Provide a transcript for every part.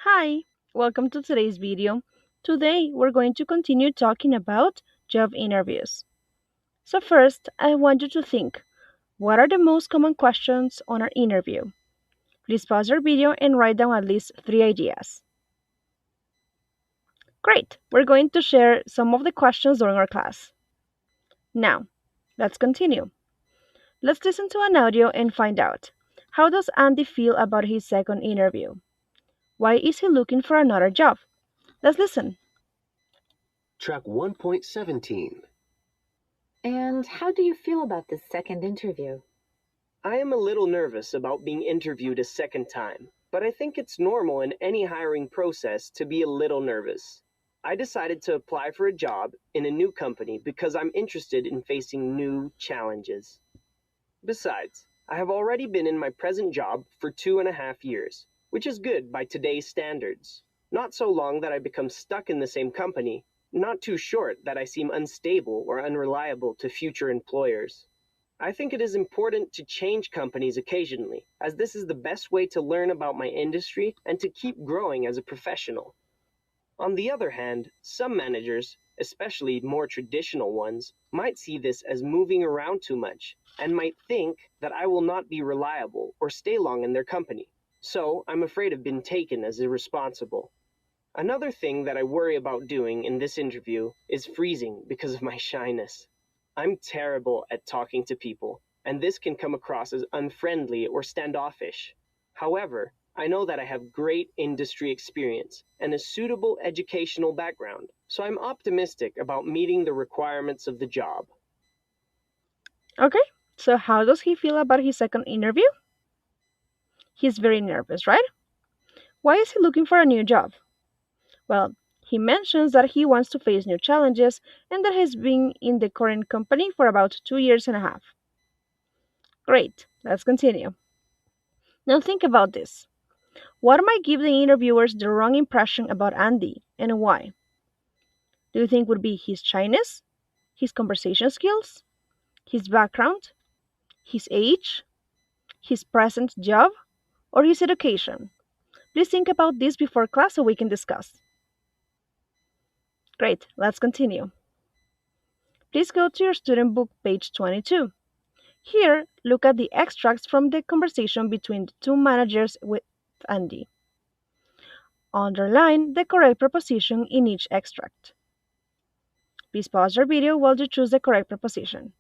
Hi, welcome to today's video. Today we're going to continue talking about job interviews. So first, I want you to think, what are the most common questions on our interview? Please pause our video and write down at least 3 ideas. Great, we're going to share some of the questions during our class. Now, let's continue. Let's listen to an audio and find out. How does Andy feel about his second interview? Why is he looking for another job? Let's listen. Track 1.17. And how do you feel about this second interview? I am a little nervous about being interviewed a second time, but I think it's normal in any hiring process to be a little nervous. I decided to apply for a job in a new company because I'm interested in facing new challenges. Besides, I have already been in my present job for 2.5 years, which is good by today's standards. Not so long that I become stuck in the same company, not too short that I seem unstable or unreliable to future employers. I think it is important to change companies occasionally, as this is the best way to learn about my industry and to keep growing as a professional. On the other hand, some managers, especially more traditional ones, might see this as moving around too much and might think that I will not be reliable or stay long in their company. So I'm afraid of being taken as irresponsible. Another thing that I worry about doing in this interview is freezing because of my shyness. I'm terrible at talking to people, and this can come across as unfriendly or standoffish. However, I know that I have great industry experience and a suitable educational background, so I'm optimistic about meeting the requirements of the job. Okay, so how does he feel about his second interview? He's very nervous, right? Why is he looking for a new job? Well, he mentions that he wants to face new challenges and that he's been in the current company for about 2 years and a half. Great, let's continue. Now think about this. What might give the interviewers the wrong impression about Andy and why? Do you think would be his shyness, his conversation skills, his background, his age, his present job, or his education? Please think about this before class so we can discuss. Great, let's continue. Please go to your student book, page 22. Here, look at the extracts from the conversation between the two managers with Andy. Underline the correct preposition in each extract. Please pause your video while you choose the correct preposition.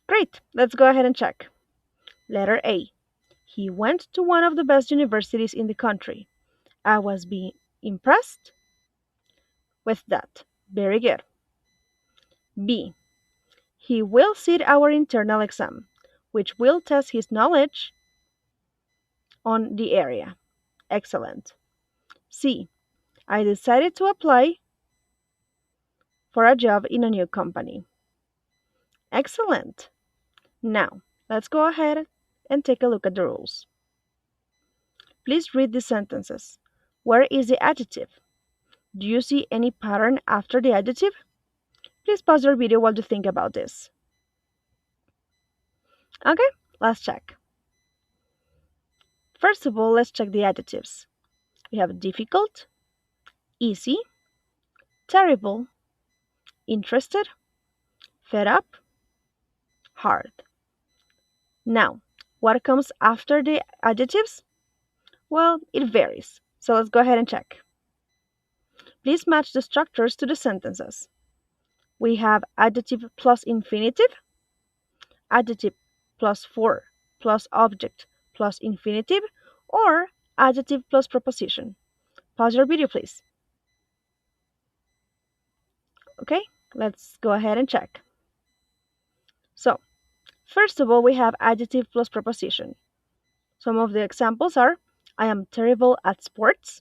Great, let's go ahead and check. Letter A. He went to one of the best universities in the country. I was being impressed with that. Very good. B. He will sit our internal exam, which will test his knowledge on the area. Excellent. C. I decided to apply for a job in a new company. Excellent. Now, let's go ahead and take a look at the rules. Please read the sentences. Where is the adjective? Do you see any pattern after the adjective? Please pause your video while you think about this. Okay, let's check. First of all, let's check the adjectives. We have difficult, easy, terrible, interested, fed up, hard. Now, what comes after the adjectives? Well, it varies. So let's go ahead and check. Please match the structures to the sentences. We have adjective plus infinitive, adjective plus for plus object plus infinitive, or adjective plus preposition. Pause your video, please. Okay, let's go ahead and check. So, first of all, we have adjective plus preposition. Some of the examples are I am terrible at sports.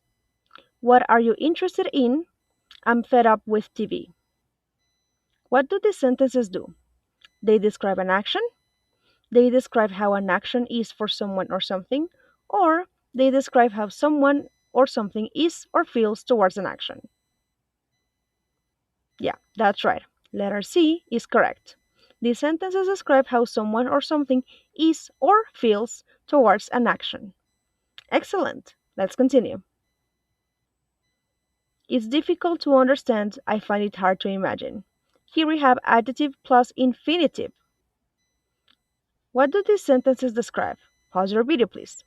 What are you interested in? I'm fed up with TV. What do these sentences do? They describe an action, they describe how an action is for someone or something, or they describe how someone or something is or feels towards an action. Yeah, that's right. Letter C is correct. These sentences describe how someone or something is or feels towards an action. Excellent. Let's continue. It's difficult to understand. I find it hard to imagine. Here we have adjective plus infinitive. What do these sentences describe? Pause your video, please.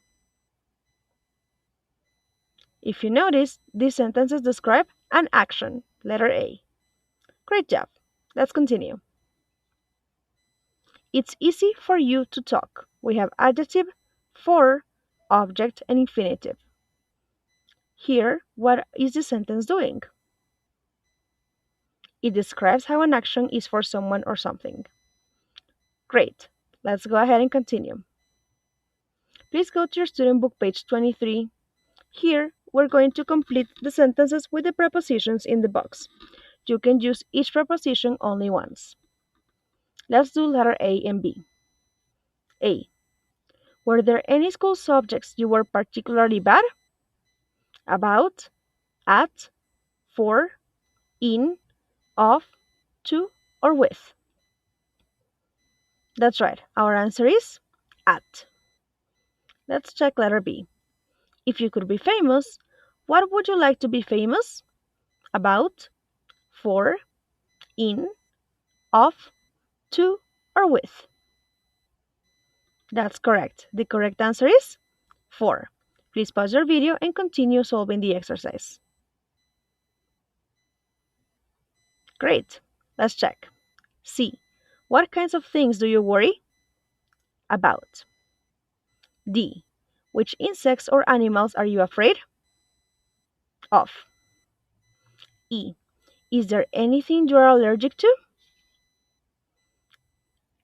If you notice, these sentences describe an action, letter A. Great job. Let's continue. It's easy for you to talk. We have adjective, for, object, and infinitive. Here, what is the sentence doing? It describes how an action is for someone or something. Great. Let's go ahead and continue. Please go to your student book page 23. Here, we're going to complete the sentences with the prepositions in the box. You can use each preposition only once. Let's do letter A and B. A. Were there any school subjects you were particularly bad? About, at, for, in, of, to, or with? That's right. Our answer is at. Let's check letter B. If you could be famous, what would you like to be famous? About, for, in, of, to, or with? That's correct. The correct answer is 4. Please pause your video and continue solving the exercise. Great. Let's check. C. What kinds of things do you worry about? D. Which insects or animals are you afraid of? E. Is there anything you are allergic to?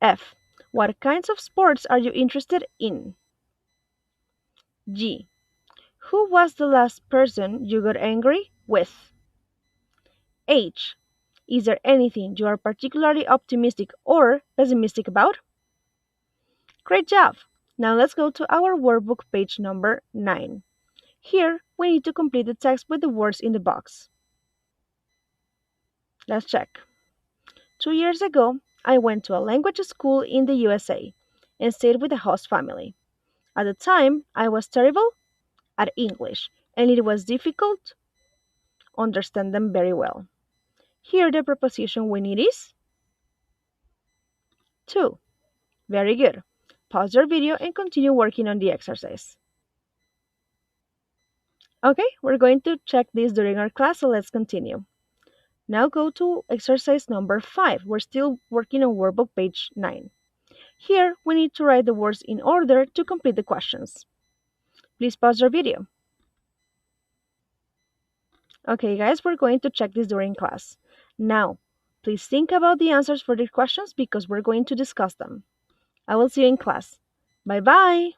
F. What kinds of sports are you interested in? G. Who was the last person you got angry with? H. Is there anything you are particularly optimistic or pessimistic about? Great job! Now let's go to our workbook page number 9. Here, we need to complete the text with the words in the box. Let's check. 2 years ago, I went to a language school in the USA and stayed with a host family. At the time, I was terrible at English and it was difficult to understand them very well. Here, the preposition we need is to. Very good. Pause your video and continue working on the exercise. Okay, we're going to check this during our class, so let's continue. Now go to exercise number 5. We're still working on workbook page 9. Here, we need to write the words in order to complete the questions. Please pause your video. Okay, guys, we're going to check this during class. Now, please think about the answers for the questions because we're going to discuss them. I will see you in class. Bye-bye!